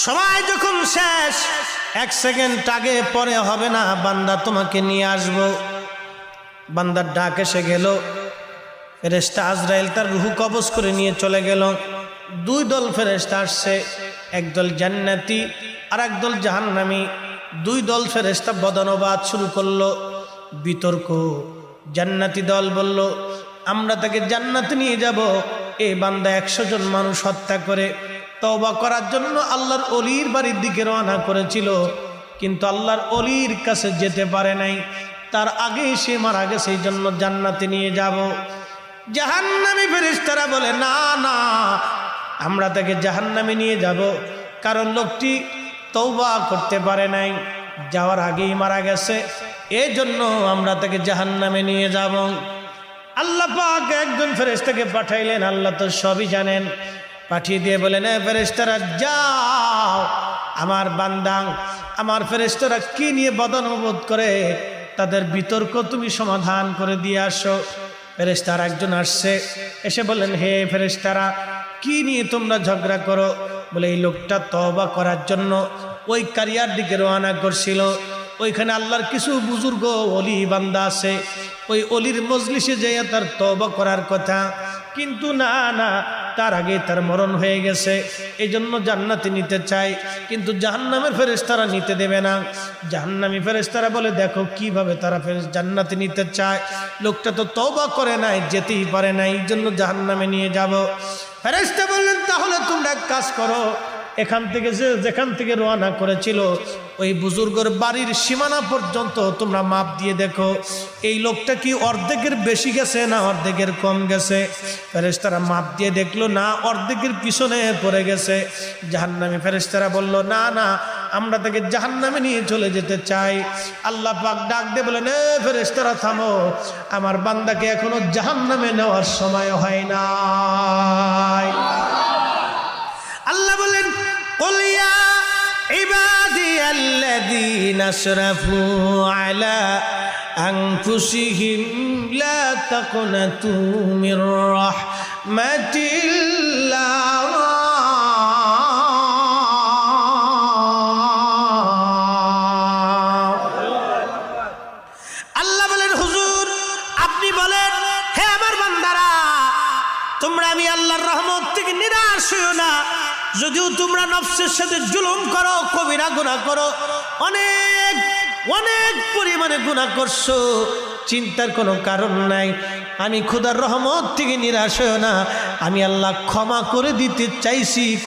সময় যখন শেষ, 1 সেকেন্ড আগে পরে হবে না, বান্দা তোমাকে নিয়ে আসবো। বান্দার ডাক এসে গেল, ফেরেশতা আজরাইল তার রূহ কবজ করে নিয়ে চলে গেল। 2 দল ফেরেশতা আসছে, একদল জান্নাতি আর একদল জাহান্নামী। 2 দল ফেরেশতা বদনবাদ শুরু করলো, বিতর্ক। জান্নাতি দল বলল, আমরা তাকে জান্নাতে নিয়ে যাব। এই বান্দা 100 জন মানুষ হত্যা করে তওবা করার জন্য আল্লাহর ওলির বাড়ির দিকে রওনা করেছিল, কিন্তু আল্লাহর ওলির কাছে যেতে পারে নাই, তার আগে সে মারা গেছে, এই জন্য জান্নাতে নিয়ে যাব। জাহান্নামী ফেরেশতারা বলে, না না, আমরা তাকে জাহান্নামে নিয়ে যাব, কারণ লোকটি তওবা করতে পারে নাই, যাওয়ার আগেই মারা গেছে, এই জন্য আমরা তাকে জাহান্নামে নিয়ে যাব। আল্লাহ পাক একজন ফেরেশতাকে পাঠাইলেন, আল্লাহ তো সবই জানেন। পাঠিয়ে দিয়ে বলেন, ফেরেশতারা যাও, আমার বান্দা আমার ফেরেশতারা কি নিয়ে বদনবোধ করে তাদের বিতর্ক তুমি সমাধান করে দিয়ে আসো। ফেরেশতারা একজন আসছে, এসে বলেন, হে ফেরেশতারা, কি নিয়ে তোমরা ঝগড়া করো? বলে, এই লোকটা তওবা করার জন্য ওই কারিয়ার দিকে রওনা করছিল, ওইখানে আল্লাহর কিছু বুজুর্গ ওলি বান্দা আছে, ওই অলির মজলিসে যেয়ে তার তওবা করার কথা, কিন্তু না না, তার আগে তার মরণ হয়ে গেছে, এই জন্য জান্নাতে নিতে চাই, কিন্তু জাহান্নামের ফেরেশতারা নিতে দেবে না। জাহান্নামী ফেরেশতারা বলে, দেখো কিভাবে তারা জান্নাতে নিতে চায়, লোকটা তো তওবা করে নাই, যেতেই পারে না, এই জন্য জাহান্নামে নিয়ে যাব। ফেরেশতা বললেন, তাহলে তোমরা এক কাজ করো, এখান থেকে যেখান থেকে রওনা করেছিল ওই বুজুর্গের বাড়ির সীমানা পর্যন্ত তোমরা মাপ দিয়ে দেখো, এই লোকটা কি অর্ধেকের বেশি গেছে না অর্ধেকের কম গেছে। ফেরেশতারা মাপ দিয়ে দেখলো, না, অর্ধেকের পিছনে পড়ে গেছে। জাহান্নামী ফেরেশতারা বলল, না না, আমরা তাকে জাহান্নামে নিয়ে চলে যেতে চাই। আল্লাহ পাক ডাক দিয়ে বলেন, ফেরেশতারা থামো, আমার বান্দাকে এখনো জাহান্নামে নেওয়ার সময় হয় নাই। আল্লাহ বলেন, قل يا عبادي الذين اسرفوا على أنفسهم لا تقنطوا من رحمة الله আল্লাহ বলেন, হুজুর আপনি বলেন, হে আমার বান্দারা, তোমরা আমি আল্লাহর রহমত থেকে নিরাশ হইও না। যদিও তোমরা নফসের সাথে জুলুম করো, কবিরা গুনাহ করো, অনেক অনেক পরিমাণে গুনাহ করছো, চিন্তার কোনো কারণ নাই। আমি খোদার রহমত থেকে নিরাশ হইও না, আমি আল্লাহ ক্ষমা করে দিতে চাইছি।